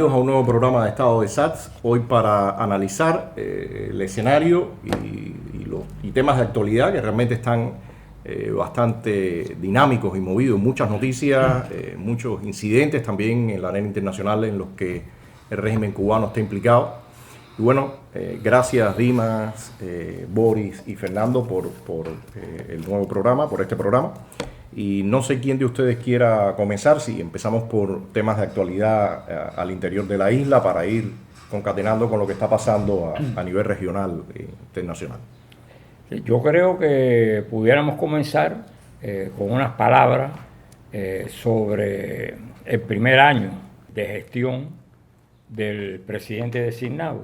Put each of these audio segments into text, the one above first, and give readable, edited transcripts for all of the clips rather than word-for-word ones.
bienvenidos a un nuevo programa de Estado de SATS, hoy para analizar el escenario y temas de actualidad que realmente están bastante dinámicos y movidos, muchas noticias, muchos incidentes también en la arena internacional en los que el régimen cubano está implicado. Y bueno, gracias Dimas, Boris y Fernando por el nuevo programa, por este programa. Y no sé quién de ustedes quiera comenzar, si empezamos por temas de actualidad al interior de la isla para ir concatenando con lo que está pasando a nivel regional e internacional. Yo creo que pudiéramos comenzar con unas palabras sobre el primer año de gestión del presidente designado,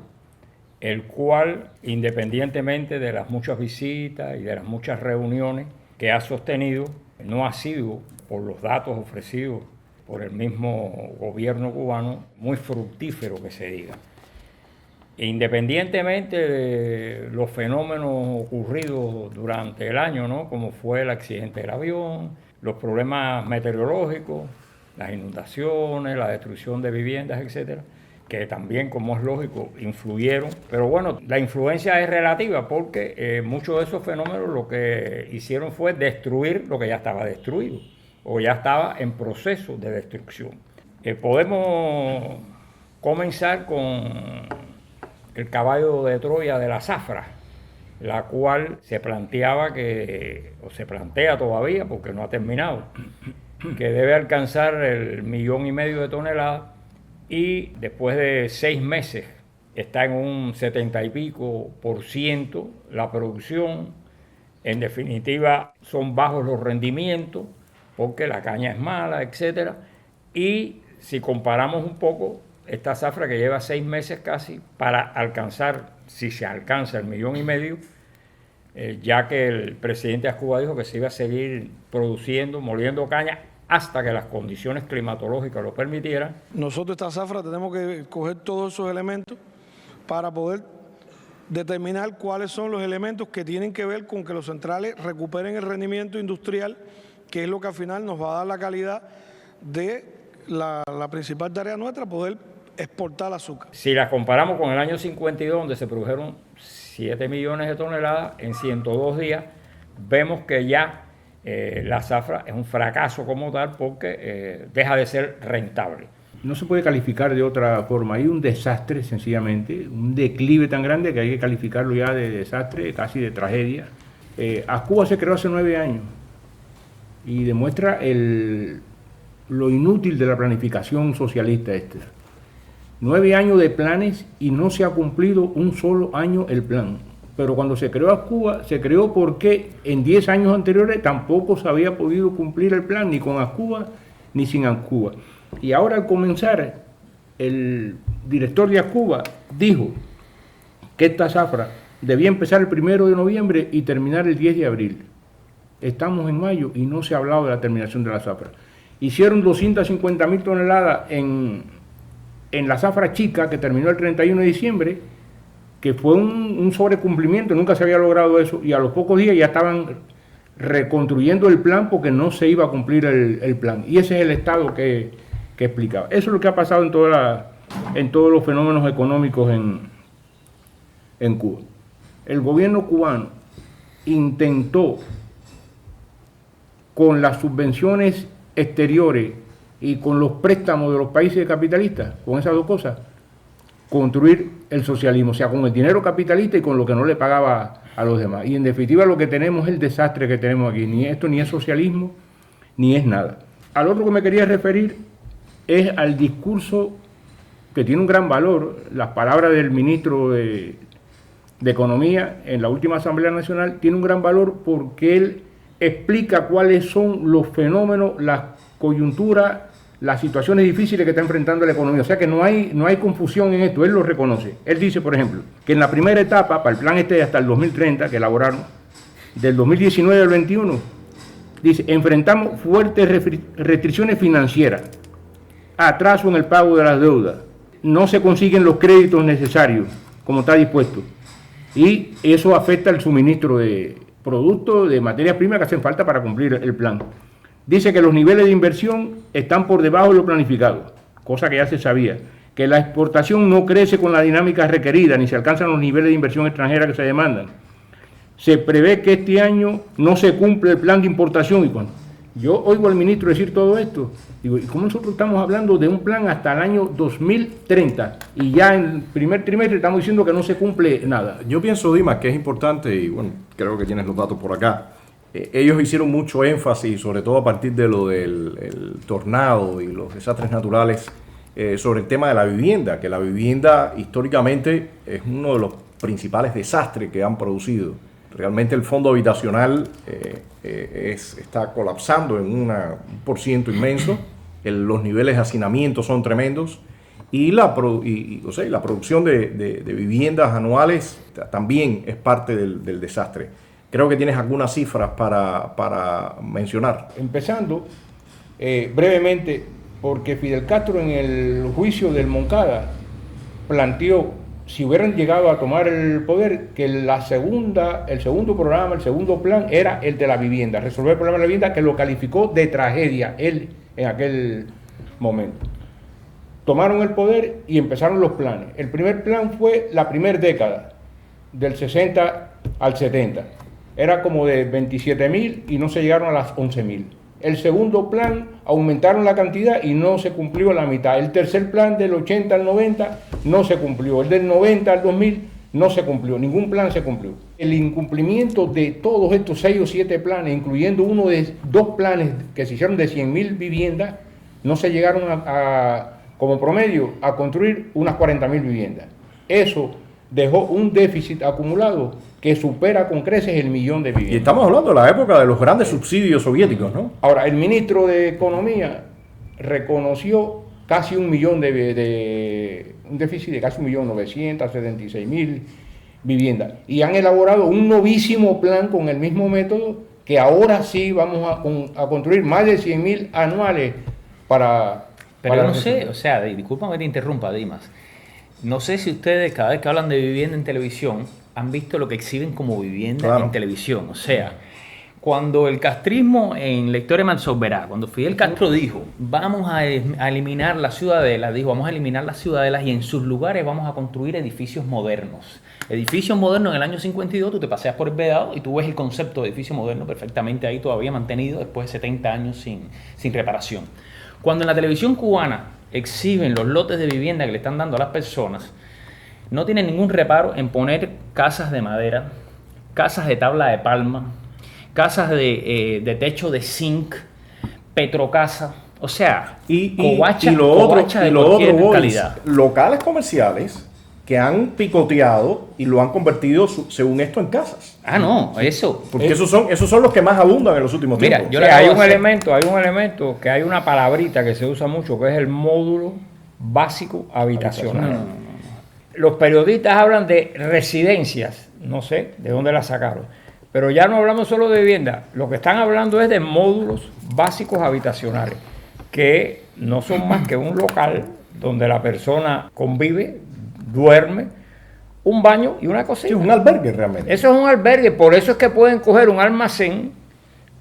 el cual, independientemente de las muchas visitas y de las muchas reuniones que ha sostenido, no ha sido, por los datos ofrecidos por el mismo gobierno cubano, muy fructífero que se diga. Independientemente de los fenómenos ocurridos durante el año, ¿no?, como fue el accidente del avión, los problemas meteorológicos, las inundaciones, la destrucción de viviendas, etcétera, que también, como es lógico, influyeron. Pero bueno, la influencia es relativa porque muchos de esos fenómenos lo que hicieron fue destruir lo que ya estaba destruido o ya estaba en proceso de destrucción. Podemos comenzar con el caballo de Troya de la zafra, la cual se planteaba o se plantea todavía porque no ha terminado, que debe alcanzar el 1,5 millones de toneladas. Y después de 6 meses está en un 70 y pico % la producción. En definitiva, son bajos los rendimientos porque la caña es mala, etc. Y si comparamos un poco, esta zafra que lleva 6 meses casi para alcanzar, si se alcanza el 1,5 millones, ya que el presidente de Cuba dijo que se iba a seguir produciendo, moliendo caña, hasta que las condiciones climatológicas lo permitieran. Nosotros esta zafra tenemos que coger todos esos elementos para poder determinar cuáles son los elementos que tienen que ver con que los centrales recuperen el rendimiento industrial, que es lo que al final nos va a dar la calidad de la principal tarea nuestra, poder exportar azúcar. Si las comparamos con el año 52, donde se produjeron 7 millones de toneladas en 102 días, vemos que ya la zafra es un fracaso como tal porque deja de ser rentable. No se puede calificar de otra forma. Hay un desastre, sencillamente, un declive tan grande que hay que calificarlo ya de desastre, casi de tragedia. Cuba se creó hace 9 años y demuestra lo inútil de la planificación socialista esta. 9 años de planes y no se ha cumplido un solo año el plan. Pero cuando se creó Cuba, se creó porque en 10 años anteriores tampoco se había podido cumplir el plan, ni con Cuba ni sin Cuba. Y ahora al comenzar, el director de Cuba dijo que esta zafra debía empezar el 1 de noviembre y terminar el 10 de abril. Estamos en mayo y no se ha hablado de la terminación de la zafra. Hicieron 250.000 toneladas en la zafra chica, que terminó el 31 de diciembre, que fue un sobrecumplimiento, nunca se había logrado eso, y a los pocos días ya estaban reconstruyendo el plan porque no se iba a cumplir el plan. Y ese es el estado que explicaba. Eso es lo que ha pasado en todos los fenómenos económicos en Cuba. El gobierno cubano intentó, con las subvenciones exteriores y con los préstamos de los países capitalistas, con esas dos cosas, construir el socialismo, o sea, con el dinero capitalista y con lo que no le pagaba a los demás. Y en definitiva lo que tenemos es el desastre que tenemos aquí. Ni esto ni es socialismo, ni es nada. Al otro que me quería referir es al discurso que tiene un gran valor, las palabras del ministro de Economía en la última Asamblea Nacional, tiene un gran valor porque él explica cuáles son los fenómenos, las coyunturas, las situaciones difíciles que está enfrentando la economía. O sea que no hay confusión en esto, él lo reconoce. Él dice, por ejemplo, que en la primera etapa, para el plan hasta el 2030, que elaboraron, del 2019 al 21, dice, enfrentamos fuertes restricciones financieras, atraso en el pago de las deudas, no se consiguen los créditos necesarios, como está dispuesto, y eso afecta el suministro de productos, de materias primas que hacen falta para cumplir el plan. Dice que los niveles de inversión están por debajo de lo planificado, cosa que ya se sabía. que la exportación no crece con la dinámica requerida, ni se alcanzan los niveles de inversión extranjera que se demandan. Se prevé que este año no se cumple el plan de importación. Y cuando yo oigo al ministro decir todo esto, digo, ¿y cómo nosotros estamos hablando de un plan hasta el año 2030? Y ya en el primer trimestre estamos diciendo que no se cumple nada. Yo pienso, Dimas, que es importante, y bueno, creo que tienes los datos por acá. Ellos hicieron mucho énfasis, sobre todo a partir de lo del el tornado y los desastres naturales, sobre el tema de la vivienda, que la vivienda históricamente es uno de los principales desastres que han producido. Realmente el fondo habitacional está colapsando en un % inmenso, los niveles de hacinamiento son tremendos y la producción de viviendas anuales también es parte del desastre. Creo que tienes algunas cifras para mencionar. Empezando brevemente, porque Fidel Castro en el juicio del Moncada planteó, si hubieran llegado a tomar el poder, que el segundo programa, el segundo plan era el de la vivienda, resolver el problema de la vivienda, que lo calificó de tragedia él en aquel momento. Tomaron el poder y empezaron los planes. El primer plan fue la primera década, del 60 al 70. Era como de 27.000 y no se llegaron a las 11.000. El segundo plan aumentaron la cantidad y no se cumplió la mitad. El tercer plan del 80 al 90 no se cumplió. El del 90 al 2000 no se cumplió. Ningún plan se cumplió. El incumplimiento de todos estos 6 o 7 planes, incluyendo uno de 2 planes que se hicieron de 100.000 viviendas, no se llegaron como promedio a construir unas 40.000 viviendas. Eso dejó un déficit acumulado que supera con creces el 1.000.000 de viviendas. Y estamos hablando de la época de los grandes subsidios soviéticos, ¿no? Ahora, el ministro de Economía reconoció casi 1.000.000 un déficit de casi 1.976.000 viviendas. Y han elaborado un novísimo plan con el mismo método que ahora sí vamos a construir más de 100.000 anuales para... Pero para no sé, o sea, discúlpame que te interrumpa, Dimas. No sé si ustedes cada vez que hablan de vivienda en televisión han visto lo que exhiben como vivienda Claro. en televisión. O sea, cuando el castrismo en la historia me absorberá, cuando Fidel Castro dijo, vamos a eliminar las ciudadelas, dijo, vamos a eliminar las ciudadelas y en sus lugares vamos a construir edificios modernos. Edificios modernos en el año 52, tú te paseas por el Vedado y tú ves el concepto de edificio moderno perfectamente ahí todavía mantenido después de 70 años sin reparación. Cuando en la televisión cubana exhiben los lotes de vivienda que le están dando a las personas, no tienen ningún reparo en poner casas de madera, casas de tabla de palma, casas de techo de zinc, petrocasa, o sea, covacha de cualquier calidad. Locales comerciales que han picoteado y lo han convertido, según esto, en casas. Ah, no, eso. Porque esos son los que más abundan en los últimos Mira, tiempos. hay un elemento que hay una palabrita que se usa mucho, que es el módulo básico habitacional. Los periodistas hablan de residencias, no sé de dónde las sacaron, pero ya no hablamos solo de vivienda, lo que están hablando es de módulos básicos habitacionales, que no son más que un local donde la persona convive, duerme, un baño y una cocina. Sí, un albergue realmente. Eso es un albergue, por eso es que pueden coger un almacén,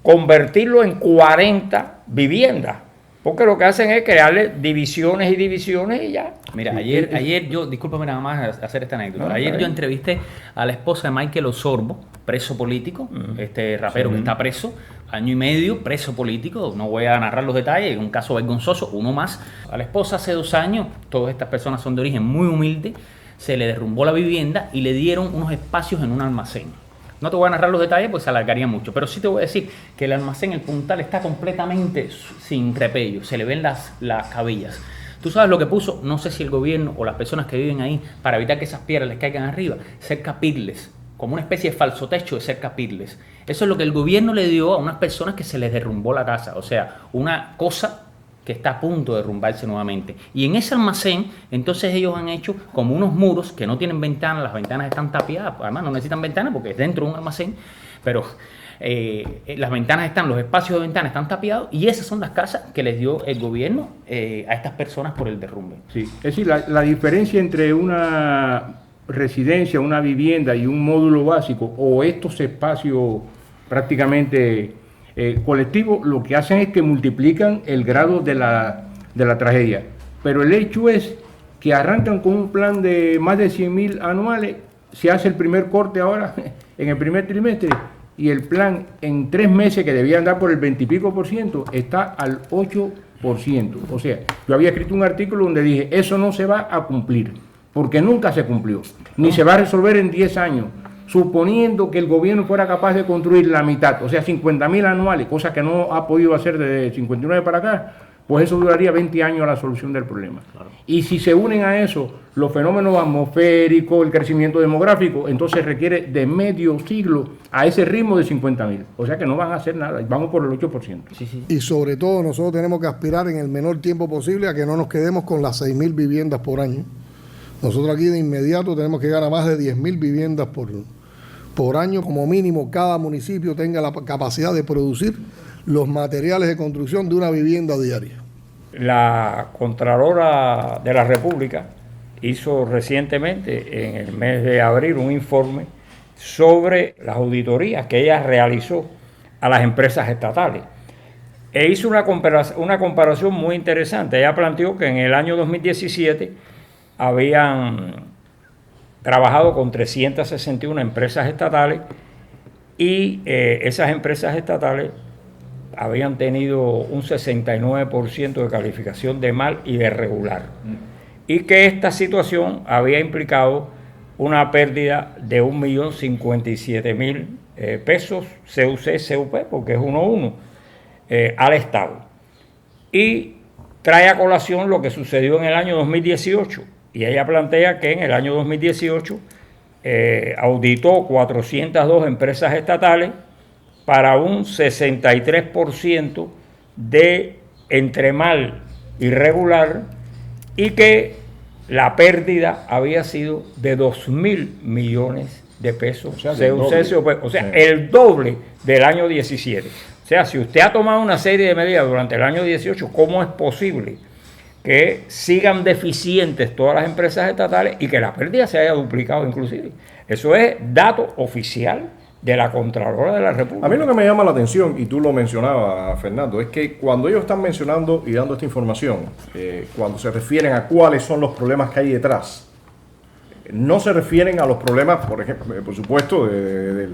convertirlo en 40 viviendas, porque lo que hacen es crearle divisiones y divisiones y ya. Mira, ayer yo, discúlpame nada más hacer esta anécdota. No, ayer yo entrevisté a la esposa de Michael Osorbo, preso político, este rapero que está preso, 1 año y medio, preso político, no voy a narrar los detalles, un caso vergonzoso, uno más. A la esposa hace 2 años, todas estas personas son de origen muy humilde, se le derrumbó la vivienda y le dieron unos espacios en un almacén. No te voy a narrar los detalles porque se alargaría mucho, pero sí te voy a decir que el almacén, el puntal, está completamente sin repello, se le ven las cabillas. ¿Tú sabes lo que puso? No sé si el gobierno o las personas que viven ahí, para evitar que esas piedras les caigan arriba, cerca pirles, como una especie de falso techo de cerca pirles. Eso es lo que el gobierno le dio a unas personas que se les derrumbó la casa, o sea, una cosa que está a punto de derrumbarse nuevamente. Y en ese almacén, entonces ellos han hecho como unos muros que no tienen ventanas, las ventanas están tapiadas, además no necesitan ventanas porque es dentro de un almacén, pero las ventanas están, los espacios de ventanas están tapiados y esas son las casas que les dio el gobierno a estas personas por el derrumbe. Sí, es decir, la diferencia entre una residencia, una vivienda y un módulo básico o estos espacios prácticamente colectivos, lo que hacen es que multiplican el grado de la tragedia. Pero el hecho es que arrancan con un plan de más de 100.000 anuales, se hace el primer corte ahora en el primer trimestre y el plan en 3 meses, que debía andar por el 20 y pico %, está al 8%. O sea, yo había escrito un artículo donde dije, eso no se va a cumplir, porque nunca se cumplió, ni se va a resolver en 10 años, suponiendo que el gobierno fuera capaz de construir la mitad, o sea, 50.000 anuales, cosa que no ha podido hacer desde 59 para acá, pues eso duraría 20 años la solución del problema. Claro. Y si se unen a eso los fenómenos atmosféricos, el crecimiento demográfico, entonces requiere de medio siglo a ese ritmo de 50.000. O sea que no van a hacer nada, vamos por el 8%. Sí, sí. Y sobre todo nosotros tenemos que aspirar en el menor tiempo posible a que no nos quedemos con las 6.000 viviendas por año. Nosotros aquí de inmediato tenemos que llegar a más de 10.000 viviendas por año, como mínimo cada municipio tenga la capacidad de producir los materiales de construcción de una vivienda diaria. La Contralora de la República hizo recientemente, en el mes de abril, un informe sobre las auditorías que ella realizó a las empresas estatales. E hizo una comparación muy interesante. Ella planteó que en el año 2017 habían trabajado con 361 empresas estatales y esas empresas estatales habían tenido un 69% de calificación de mal y de regular. Y que esta situación había implicado una pérdida de 1.057.000 pesos CUC-CUP, porque es 1-1, al Estado. Y trae a colación lo que sucedió en el año 2018. Y ella plantea que en el año 2018 auditó 402 empresas estatales para un 63% de entre mal y regular, y que la pérdida había sido de 2.000 millones de pesos. O sea, el doble del año 17. O sea, si usted ha tomado una serie de medidas durante el año 18, ¿cómo es posible que sigan deficientes todas las empresas estatales y que la pérdida se haya duplicado inclusive? Eso es dato oficial de la Contralora de la República. A mí lo que me llama la atención, y tú lo mencionabas, Fernando, es que cuando ellos están mencionando y dando esta información, cuando se refieren a cuáles son los problemas que hay detrás, no se refieren a los problemas, por ejemplo, por supuesto, de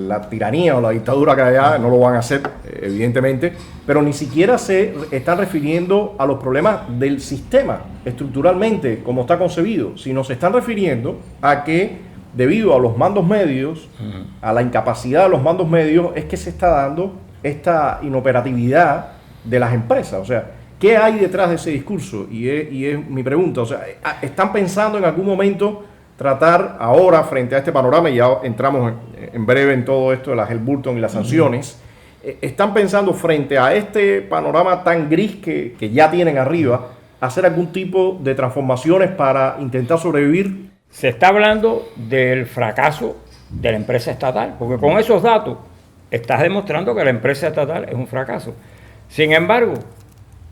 la tiranía o la dictadura que hay allá, no lo van a hacer, evidentemente, pero ni siquiera se están refiriendo a los problemas del sistema estructuralmente, como está concebido, sino se están refiriendo a que debido a los mandos medios, a la incapacidad de los mandos medios, es que se está dando esta inoperatividad de las empresas. O sea, ¿qué hay detrás de ese discurso? Y es mi pregunta. O sea, ¿están pensando en algún momento tratar ahora, frente a este panorama, y ya entramos en breve en todo esto de la Helburton y las sanciones, están pensando frente a este panorama tan gris que ya tienen arriba, hacer algún tipo de transformaciones para intentar sobrevivir? Se está hablando del fracaso de la empresa estatal, porque con esos datos estás demostrando que la empresa estatal es un fracaso. Sin embargo,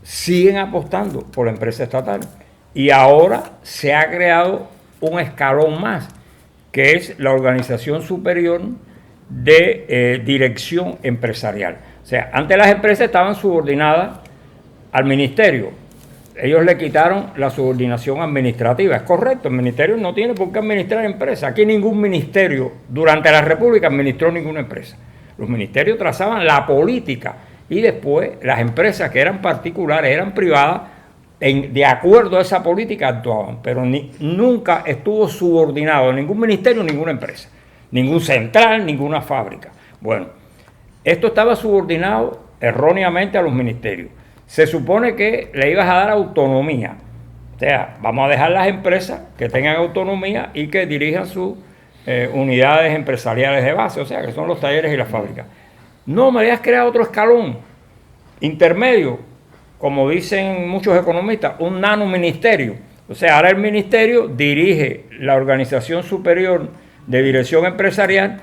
siguen apostando por la empresa estatal y ahora se ha creado un escalón más, que es la Organización Superior de Dirección Empresarial. O sea, antes las empresas estaban subordinadas al ministerio. Ellos le quitaron la subordinación administrativa. Es correcto, el ministerio no tiene por qué administrar empresas. Aquí ningún ministerio durante la República administró ninguna empresa. Los ministerios trazaban la política y después las empresas que eran particulares, eran privadas, de acuerdo a esa política actuaban, pero nunca estuvo subordinado a ningún ministerio, ninguna empresa, ningún central, ninguna fábrica. Bueno, esto estaba subordinado erróneamente a los ministerios. Se supone que le ibas a dar autonomía. O sea, vamos a dejar las empresas que tengan autonomía y que dirijan sus unidades empresariales de base, o sea, que son los talleres y las fábricas. No, me habías creado otro escalón intermedio, como dicen muchos economistas, un nanoministerio. O sea, ahora el ministerio dirige la Organización Superior de Dirección Empresarial,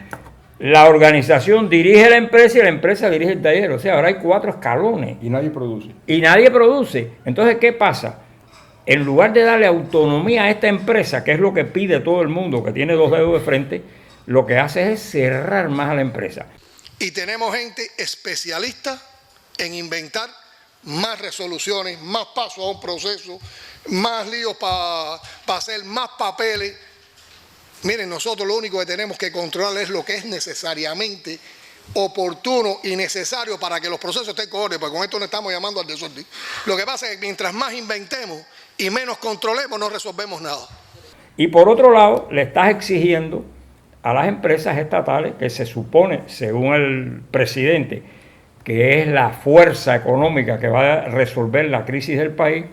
la organización dirige la empresa y la empresa dirige el taller. O sea, ahora hay 4 escalones. Y nadie produce. Y nadie produce. Entonces, ¿qué pasa? En lugar de darle autonomía a esta empresa, que es lo que pide todo el mundo, que tiene 2 dedos de frente, lo que hace es cerrar más a la empresa. Y tenemos gente especialista en inventar más resoluciones, más pasos a un proceso, más líos para hacer más papeles. Miren, nosotros lo único que tenemos que controlar es lo que es necesariamente oportuno y necesario para que los procesos estén coherentes, porque con esto no estamos llamando al desorden. Lo que pasa es que mientras más inventemos y menos controlemos, no resolvemos nada. Y por otro lado, le estás exigiendo a las empresas estatales, que se supone, según el presidente, que es la fuerza económica que va a resolver la crisis del país,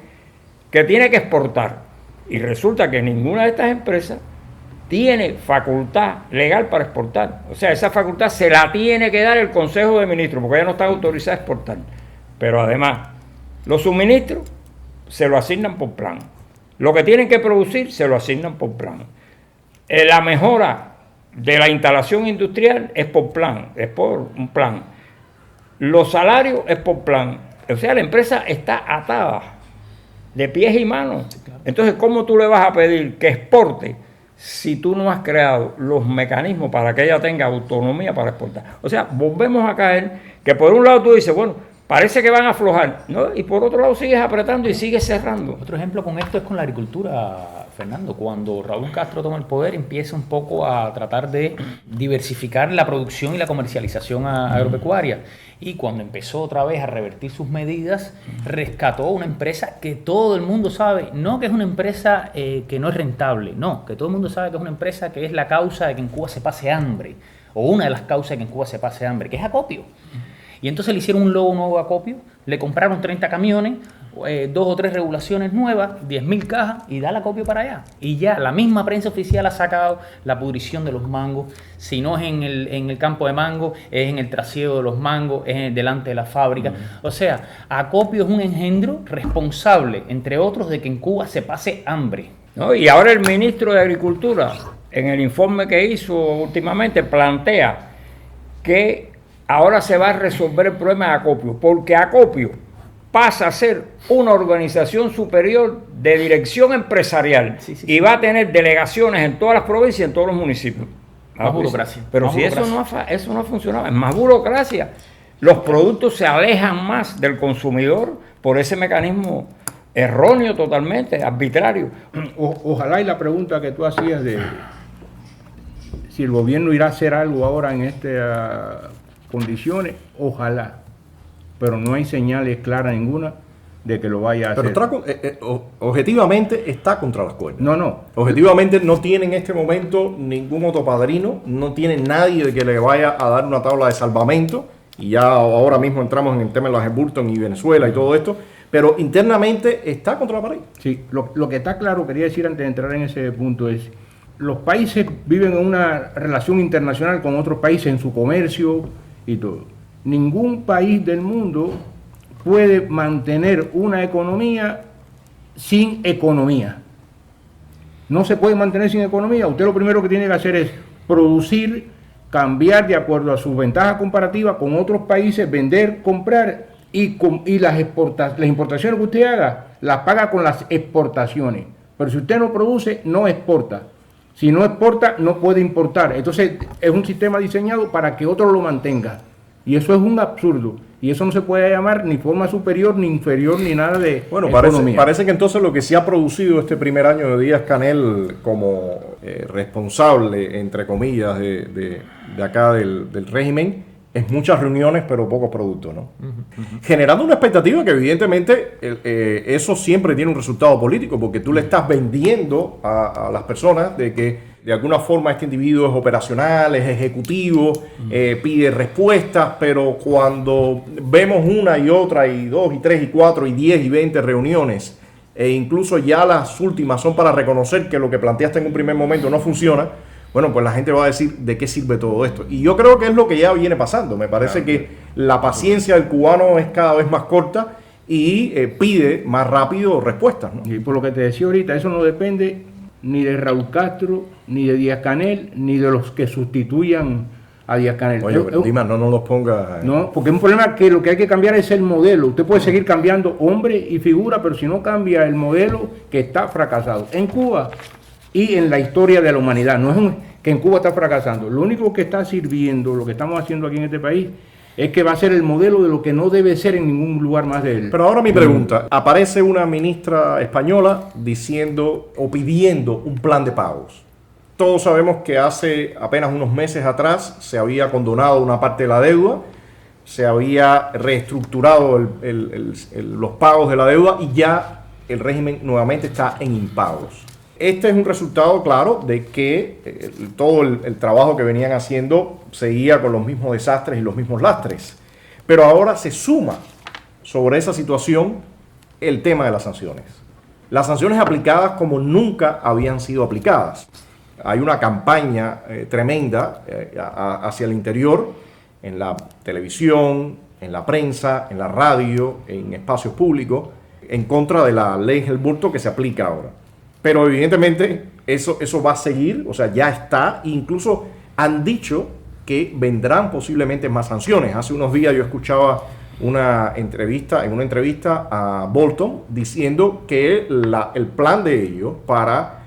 que tiene que exportar. Y resulta que ninguna de estas empresas tiene facultad legal para exportar. O sea, esa facultad se la tiene que dar el Consejo de Ministros, porque ella no está autorizada a exportar. Pero además, los suministros se lo asignan por plan. Lo que tienen que producir se lo asignan por plan. La mejora de la instalación industrial es por plan, es por un plan. Los salarios es por plan. O sea, la empresa está atada de pies y manos. Sí, claro. Entonces, ¿cómo tú le vas a pedir que exporte si tú no has creado los mecanismos para que ella tenga autonomía para exportar? O sea, volvemos a caer que por un lado tú dices, bueno, parece que van a aflojar, ¿no? Y por otro lado sigues apretando y sigues cerrando. Otro ejemplo con esto es con la agricultura, Fernando. Cuando Raúl Castro toma el poder, empieza un poco a tratar de diversificar la producción y la comercialización agropecuaria. Y cuando empezó otra vez a revertir sus medidas, rescató una empresa que todo el mundo sabe, no que es una empresa que no es rentable, no, que todo el mundo sabe que es una empresa que es la causa de que en Cuba se pase hambre, o una de las causas de que en Cuba se pase hambre, que es Acopio. Y entonces le hicieron un logo nuevo a Acopio, le compraron 30 camiones, 2 o 3 regulaciones nuevas, 10.000 cajas y da el Acopio para allá. Y ya la misma prensa oficial ha sacado la pudrición de los mangos. Si no es en el campo de mango, es en el trasiego de los mangos, es delante de la fábrica. O sea, Acopio es un engendro responsable, entre otros, de que en Cuba se pase hambre, ¿no? Y ahora el ministro de Agricultura, en el informe que hizo últimamente, plantea que ahora se va a resolver el problema de Acopio, porque Acopio pasa a ser una organización superior de dirección empresarial y va a tener delegaciones en todas las provincias y en todos los municipios. Más burocracia. Pero si eso no ha funcionado, es más burocracia. Los productos se alejan más del consumidor por ese mecanismo erróneo totalmente, arbitrario. Ojalá, y la pregunta que tú hacías de si el gobierno irá a hacer algo ahora en estas condiciones, ojalá, pero no hay señales claras ninguna de que lo vaya a hacer. Pero objetivamente está contra las cuerdas. No. Objetivamente no tiene en este momento ningún otro padrino, no tiene nadie de que le vaya a dar una tabla de salvamento, y ya ahora mismo entramos en el tema de las Burton y Venezuela y todo esto, pero internamente está contra la pared. Sí, lo que está claro, quería decir antes de entrar en ese punto, es los países viven en una relación internacional con otros países en su comercio y todo. Ningún país del mundo puede mantener una economía sin economía. No se puede mantener sin economía. Usted lo primero que tiene que hacer es producir, cambiar de acuerdo a sus ventajas comparativas con otros países, vender, comprar, y las importaciones que usted haga, las paga con las exportaciones. Pero si usted no produce, no exporta. Si no exporta, no puede importar. Entonces es un sistema diseñado para que otro lo mantenga. Y eso es un absurdo. Y eso no se puede llamar ni forma superior, ni inferior, ni nada de economía. Parece que entonces lo que se ha producido este primer año de Díaz-Canel como responsable, entre comillas, de acá del régimen, es muchas reuniones pero pocos productos, ¿no? Generando una expectativa que evidentemente eso siempre tiene un resultado político, porque tú le estás vendiendo a las personas de que de alguna forma este individuo es operacional, es ejecutivo, pide respuestas, pero cuando vemos una y otra y 2 y 3 y 4 y 10 y 20 reuniones, e incluso ya las últimas son para reconocer que lo que planteaste en un primer momento no funciona, bueno, pues la gente va a decir de qué sirve todo esto. Y yo creo que es lo que ya viene pasando. Me parece que la paciencia del cubano es cada vez más corta y pide más rápido respuestas, ¿no? Y por lo que te decía ahorita, eso no depende ni de Raúl Castro, ni de Díaz-Canel, ni de los que sustituyan a Díaz-Canel. Oye, pero Dima, no nos los ponga... No, porque es un problema que lo que hay que cambiar es el modelo. Usted puede seguir cambiando hombre y figura, pero si no cambia el modelo, que está fracasado. En Cuba y en la historia de la humanidad, no es que en Cuba está fracasando. Lo único que está sirviendo, lo que estamos haciendo aquí en este país, es que va a ser el modelo de lo que no debe ser en ningún lugar más del... Pero ahora mi pregunta, aparece una ministra española diciendo o pidiendo un plan de pagos. Todos sabemos que hace apenas unos meses atrás se había condonado una parte de la deuda, se había reestructurado los pagos de la deuda y ya el régimen nuevamente está en impagos. Este es un resultado claro de que todo el trabajo que venían haciendo seguía con los mismos desastres y los mismos lastres. Pero ahora se suma sobre esa situación el tema de las sanciones. Las sanciones aplicadas como nunca habían sido aplicadas. Hay una campaña tremenda hacia el interior, en la televisión, en la prensa, en la radio, en espacios públicos, en contra de la ley Helburto que se aplica ahora. Pero evidentemente eso va a seguir, o sea, ya está, incluso han dicho que vendrán posiblemente más sanciones. Hace unos días yo escuchaba en una entrevista a Bolton diciendo que el plan de ellos para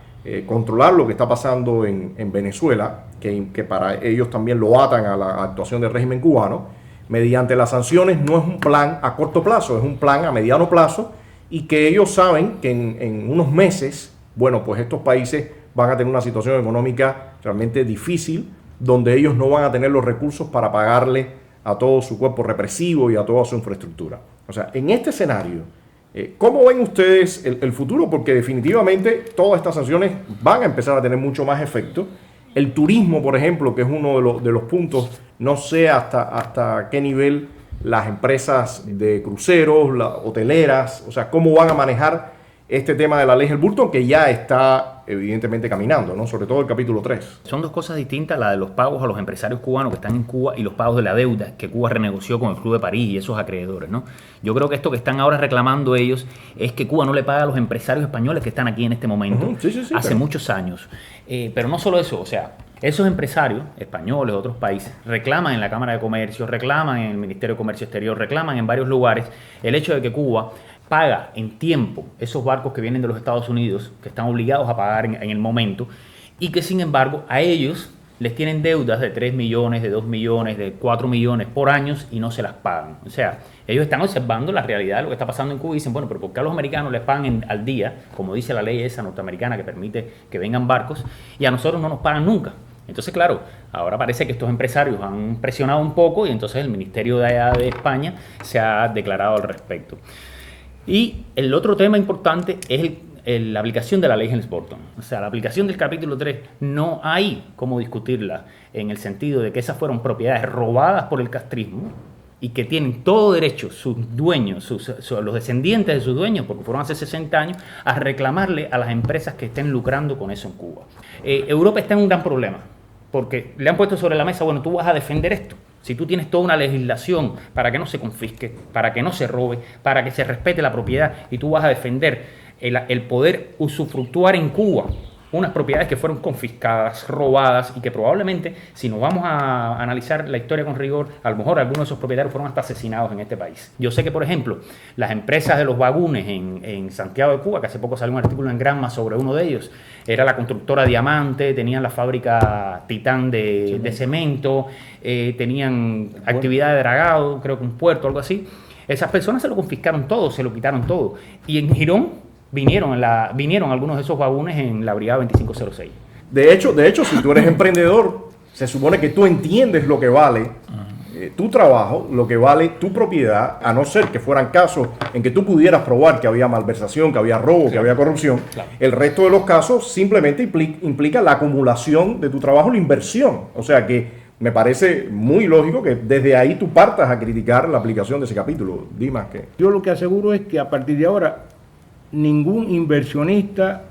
controlar lo que está pasando en Venezuela, que para ellos también lo atan a la actuación del régimen cubano, mediante las sanciones no es un plan a corto plazo, es un plan a mediano plazo, y que ellos saben que en unos meses, bueno, pues estos países van a tener una situación económica realmente difícil, donde ellos no van a tener los recursos para pagarle a todo su cuerpo represivo y a toda su infraestructura. O sea, en este escenario, ¿cómo ven ustedes el futuro? Porque definitivamente todas estas sanciones van a empezar a tener mucho más efecto. El turismo, por ejemplo, que es uno de los puntos, no sé hasta qué nivel las empresas de cruceros, las hoteleras, o sea, cómo van a manejar este tema de la ley Helburto, que ya está evidentemente caminando, ¿no? Sobre todo el capítulo 3. Son dos cosas distintas, la de los pagos a los empresarios cubanos que están en Cuba y los pagos de la deuda que Cuba renegoció con el Club de París y esos acreedores, ¿no? Yo creo que esto que están ahora reclamando ellos es que Cuba no le paga a los empresarios españoles que están aquí en este momento, hace muchos años. Pero no solo eso, o sea, esos empresarios españoles de otros países reclaman en la Cámara de Comercio, reclaman en el Ministerio de Comercio Exterior, reclaman en varios lugares el hecho de que Cuba paga en tiempo esos barcos que vienen de los Estados Unidos, que están obligados a pagar en el momento, y que sin embargo a ellos les tienen deudas de 3 millones, de 2 millones, de 4 millones por año y no se las pagan. O sea, ellos están observando la realidad de lo que está pasando en Cuba y dicen, bueno, pero ¿por qué a los americanos les pagan al día, como dice la ley esa norteamericana que permite que vengan barcos, y a nosotros no nos pagan nunca? Entonces, claro, ahora parece que estos empresarios han presionado un poco y entonces el Ministerio de allá de España se ha declarado al respecto. Y el otro tema importante es la aplicación de la ley Helms-Burton. O sea, la aplicación del capítulo 3 no hay cómo discutirla en el sentido de que esas fueron propiedades robadas por el castrismo y que tienen todo derecho sus dueños, los descendientes de sus dueños, porque fueron hace 60 años, a reclamarle a las empresas que estén lucrando con eso en Cuba. Europa está en un gran problema, porque le han puesto sobre la mesa, bueno, tú vas a defender esto. Si tú tienes toda una legislación para que no se confisque, para que no se robe, para que se respete la propiedad, y tú vas a defender el poder usufructuar en Cuba unas propiedades que fueron confiscadas, robadas, y que probablemente, si nos vamos a analizar la historia con rigor, a lo mejor algunos de esos propietarios fueron hasta asesinados en este país. Yo sé que, por ejemplo, las empresas de los vagones en Santiago de Cuba, que hace poco salió un artículo en Granma sobre uno de ellos, era la constructora Diamante, tenían la fábrica Titán de cemento, tenían actividad de dragado, creo que un puerto, algo así. Esas personas se lo confiscaron todo, se lo quitaron todo. Y en Girón vinieron algunos de esos vagones en la brigada 2506. De hecho, si tú eres emprendedor, se supone que tú entiendes lo que vale tu trabajo, lo que vale tu propiedad, a no ser que fueran casos en que tú pudieras probar que había malversación, que había robo, que había corrupción. Claro. El resto de los casos simplemente implica la acumulación de tu trabajo, la inversión. O sea que me parece muy lógico que desde ahí tú partas a criticar la aplicación de ese capítulo. Dimas, que yo lo que aseguro es que a partir de ahora ningún inversionista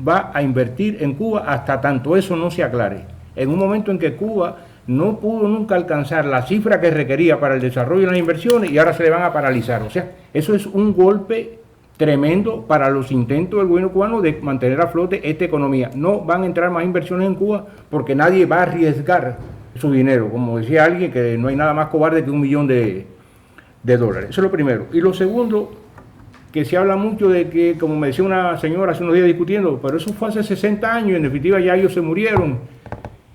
va a invertir en Cuba hasta tanto eso no se aclare. En un momento en que Cuba no pudo nunca alcanzar la cifra que requería para el desarrollo de las inversiones y ahora se le van a paralizar. O sea, eso es un golpe tremendo para los intentos del gobierno cubano de mantener a flote esta economía. No van a entrar más inversiones en Cuba porque nadie va a arriesgar su dinero. Como decía alguien, que no hay nada más cobarde que $1 millón de dólares. Eso es lo primero. Y lo segundo, que se habla mucho de que, como me decía una señora hace unos días discutiendo, pero eso fue hace 60 años y en definitiva ya ellos se murieron.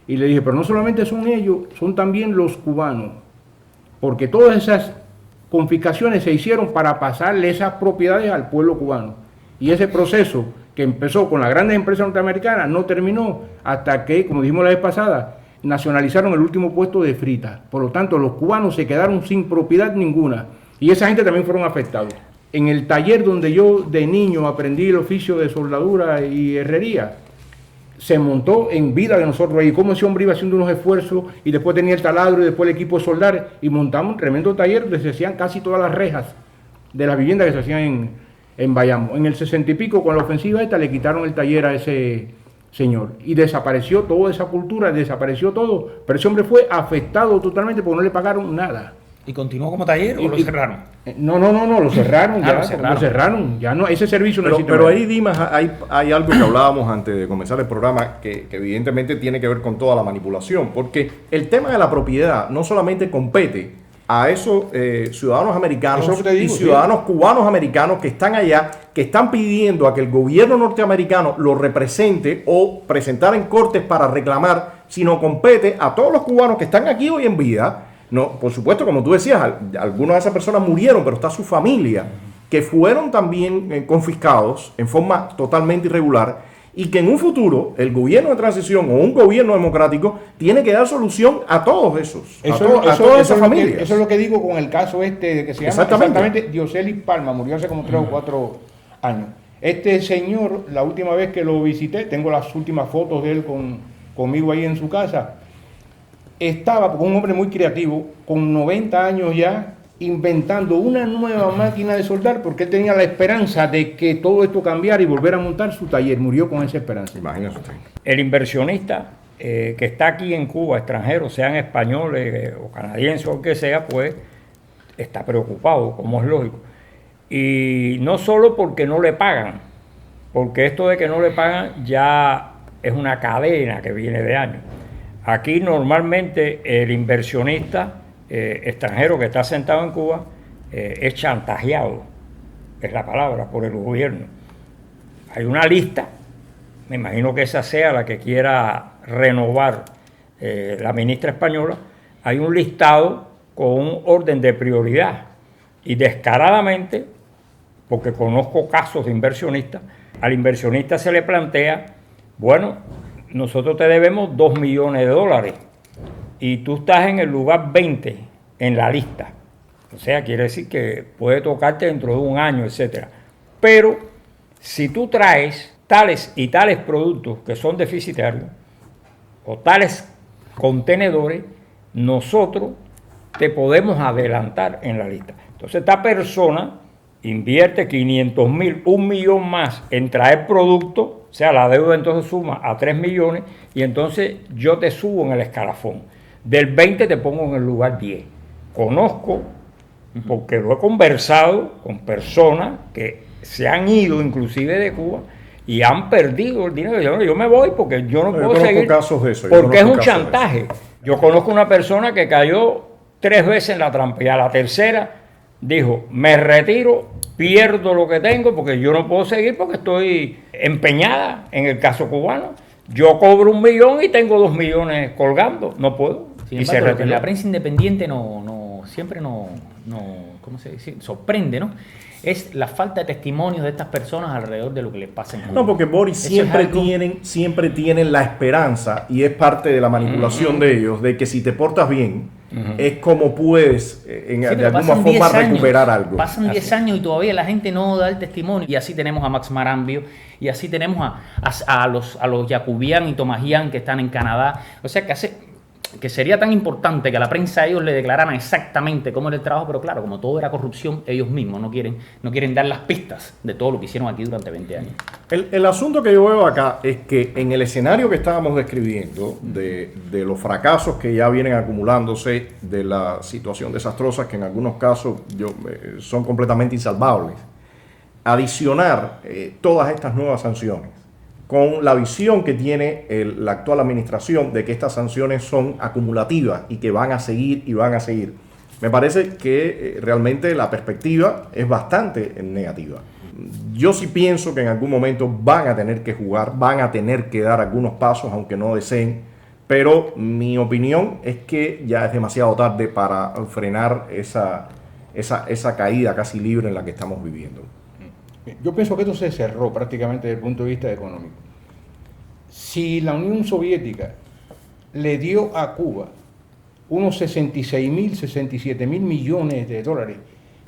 Y le dije, pero no solamente son ellos, son también los cubanos. porque todas esas confiscaciones se hicieron para pasarle esas propiedades al pueblo cubano. Y ese proceso que empezó con las grandes empresas norteamericanas no terminó hasta que, como dijimos la vez pasada, nacionalizaron el último puesto de frita. Por lo tanto, los cubanos se quedaron sin propiedad ninguna. Y esa gente también fueron afectados. En el taller donde yo de niño aprendí el oficio de soldadura y herrería, se montó en vida de nosotros ahí, cómo ese hombre iba haciendo unos esfuerzos y después tenía el taladro y después el equipo de soldar y montamos un tremendo taller donde se hacían casi todas las rejas de las viviendas que se hacían en Bayamo. En el 60 y pico, con la ofensiva esta, le quitaron el taller a ese señor y desapareció toda esa cultura, desapareció todo, pero ese hombre fue afectado totalmente porque no le pagaron nada. ¿Y continuó como taller o lo cerraron? No, lo cerraron, Ah, ya, lo cerraron, ya no, ese servicio no existe. Pero ahí, Dimas, hay algo que hablábamos antes de comenzar el programa que evidentemente tiene que ver con toda la manipulación, porque el tema de la propiedad no solamente compete a esos ciudadanos americanos Eso te digo, y ciudadanos cubanos americanos que están allá, que están pidiendo a que el gobierno norteamericano los represente o presentar en cortes para reclamar, sino compete a todos los cubanos que están aquí hoy en vida. No, por supuesto, como tú decías, algunas de esas personas murieron, pero está su familia, que fueron también confiscados en forma totalmente irregular y que en un futuro el gobierno de transición o un gobierno democrático tiene que dar solución a todos esos, a todas esas familias. Eso es lo que digo con el caso este que se llama exactamente Dioselis Palma, murió hace como 3 o 4 años. Este señor, la última vez que lo visité, tengo las últimas fotos de él conmigo ahí en su casa, estaba, porque un hombre muy creativo, con 90 años ya, inventando una nueva máquina de soldar, porque él tenía la esperanza de que todo esto cambiara y volver a montar su taller. Murió con esa esperanza. Imagínese usted. El inversionista que está aquí en Cuba, extranjero, sean españoles o canadienses o el que sea, pues está preocupado, como es lógico. Y no solo porque no le pagan, porque esto de que no le pagan ya es una cadena que viene de años. Aquí normalmente el inversionista extranjero que está sentado en Cuba es chantajeado, es la palabra, por el gobierno. Hay una lista, me imagino que esa sea la que quiera renovar la ministra española, hay un listado con un orden de prioridad y descaradamente, porque conozco casos de inversionistas, al inversionista se le plantea, bueno, nosotros te debemos $2 millones y tú estás en el lugar 20 en la lista. O sea, quiere decir que puede tocarte dentro de un año, etcétera. Pero si tú traes tales y tales productos que son deficitarios o tales contenedores, nosotros te podemos adelantar en la lista. Entonces esta persona invierte 500,000, 1 millón más en traer productos, o sea, la deuda entonces suma a 3 millones y entonces yo te subo en el escalafón. Del 20 te pongo en el lugar 10. Conozco, porque lo he conversado con personas que se han ido inclusive de Cuba y han perdido el dinero. Yo me voy porque yo no puedo seguir. Casos de eso. Porque es un chantaje. Yo conozco una persona que cayó 3 veces en la trampa y a la tercera dijo, me retiro, pierdo lo que tengo porque yo no puedo seguir porque estoy empeñada en el caso cubano. Yo cobro 1 millón y tengo 2 millones colgando, no puedo. Sin embargo, que la prensa independiente siempre ¿cómo se dice? Sorprende, ¿no? Es la falta de testimonios de estas personas alrededor de lo que les pasa en Cuba. No, porque Boris siempre tienen la esperanza, y es parte de la manipulación de ellos, de que si te portas bien, es como puedes de alguna forma recuperar algo. Pasan 10 años y todavía la gente no da el testimonio. Y así tenemos a Max Marambio, y así tenemos a los Yacubian y Tomajian que están en Canadá. O sea, que sería tan importante que a la prensa ellos le declararan exactamente cómo era el trabajo, pero claro, como todo era corrupción, ellos mismos no quieren dar las pistas de todo lo que hicieron aquí durante 20 años. El asunto que yo veo acá es que en el escenario que estábamos describiendo, de los fracasos que ya vienen acumulándose, de la situación desastrosa que en algunos casos son completamente insalvables, adicionar todas estas nuevas sanciones, con la visión que tiene la actual administración de que estas sanciones son acumulativas y que van a seguir y van a seguir. Me parece que realmente la perspectiva es bastante negativa. Yo sí pienso que en algún momento van a tener que jugar, van a tener que dar algunos pasos, aunque no deseen, Pero mi opinión es que ya es demasiado tarde para frenar esa caída casi libre en la que estamos viviendo. Yo pienso que esto se cerró prácticamente desde el punto de vista económico. Si la Unión Soviética le dio a Cuba unos 67 mil millones de dólares,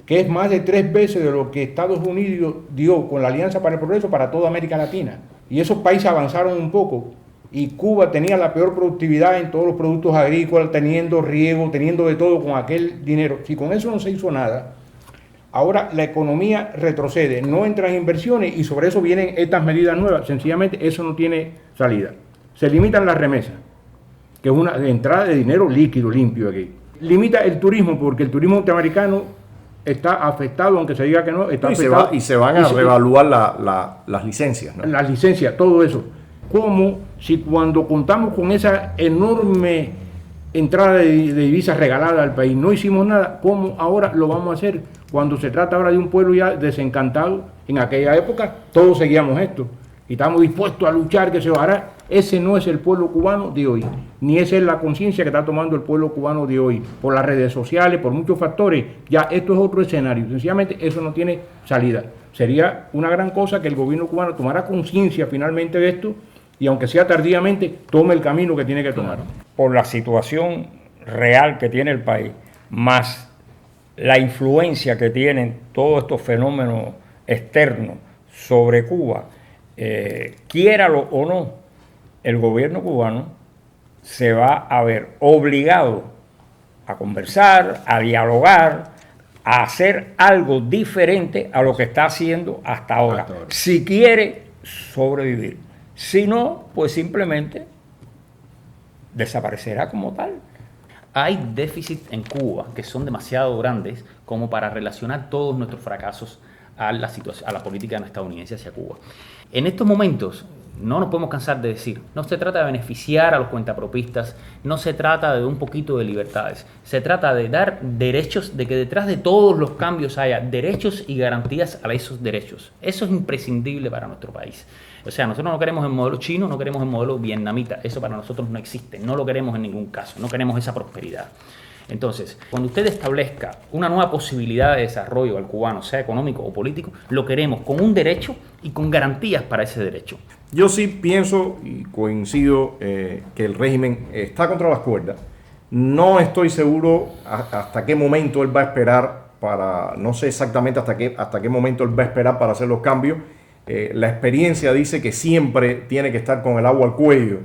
que es más de 3 veces de lo que Estados Unidos dio con la Alianza para el Progreso para toda América Latina, y esos países avanzaron un poco, y Cuba tenía la peor productividad en todos los productos agrícolas, teniendo riego, teniendo de todo con aquel dinero. Si con eso no se hizo nada, ahora la economía retrocede, no entran inversiones y sobre eso vienen estas medidas nuevas. Sencillamente eso no tiene salida. Se limitan las remesas, que es una entrada de dinero líquido, limpio aquí. Limita el turismo, porque el turismo norteamericano está afectado, aunque se diga que no, está afectado. Y se van a reevaluar las licencias, ¿no? Las licencias, todo eso. Como si cuando contamos con esa enorme entrada de divisas regalada al país no hicimos nada, ¿cómo ahora lo vamos a hacer? Cuando se trata ahora de un pueblo ya desencantado, en aquella época todos seguíamos esto y estamos dispuestos a luchar que se hará. Ese no es el pueblo cubano de hoy, ni esa es la conciencia que está tomando el pueblo cubano de hoy, por las redes sociales, por muchos factores. Ya esto es otro escenario, sencillamente eso no tiene salida. Sería una gran cosa que el gobierno cubano tomara conciencia finalmente de esto y aunque sea tardíamente, tome el camino que tiene que tomar. Por la situación real que tiene el país, más la influencia que tienen todos estos fenómenos externos sobre Cuba, quiéralo o no, el gobierno cubano se va a ver obligado a conversar, a dialogar, a hacer algo diferente a lo que está haciendo hasta ahora, si quiere sobrevivir. Si no, pues simplemente desaparecerá como tal. Hay déficits en Cuba que son demasiado grandes como para relacionar todos nuestros fracasos a la situación, a la política estadounidense hacia Cuba. En estos momentos no nos podemos cansar de decir, no se trata de beneficiar a los cuentapropistas, no se trata de un poquito de libertades, se trata de dar derechos, de que detrás de todos los cambios haya derechos y garantías a esos derechos. Eso es imprescindible para nuestro país. O sea, nosotros no queremos el modelo chino, no queremos el modelo vietnamita, eso para nosotros no existe, no lo queremos en ningún caso, no queremos esa prosperidad. Entonces, cuando usted establezca una nueva posibilidad de desarrollo al cubano, sea económico o político, lo queremos con un derecho y con garantías para ese derecho. Yo sí pienso y coincido que el régimen está contra las cuerdas. No estoy seguro hasta qué momento él va a esperar para, no sé exactamente hasta qué momento él va a esperar para hacer los cambios. La experiencia dice que siempre tiene que estar con el agua al cuello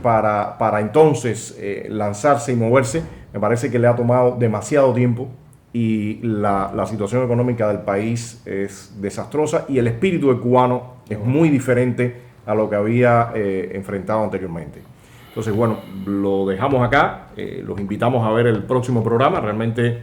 para entonces lanzarse y moverse. Me parece que le ha tomado demasiado tiempo y la situación económica del país es desastrosa y el espíritu del cubano es muy diferente a lo que había enfrentado anteriormente. Entonces, bueno, lo dejamos acá. Los invitamos a ver el próximo programa. Realmente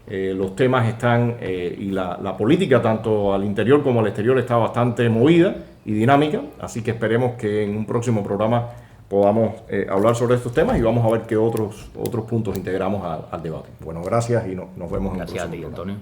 los temas están y la política, tanto al interior como al exterior, está bastante movida y dinámica. Así que esperemos que en un próximo programa podamos hablar sobre estos temas y vamos a ver qué otros puntos integramos al debate. Bueno, gracias y nos vemos en el próximo programa. Gracias a ti, Antonio.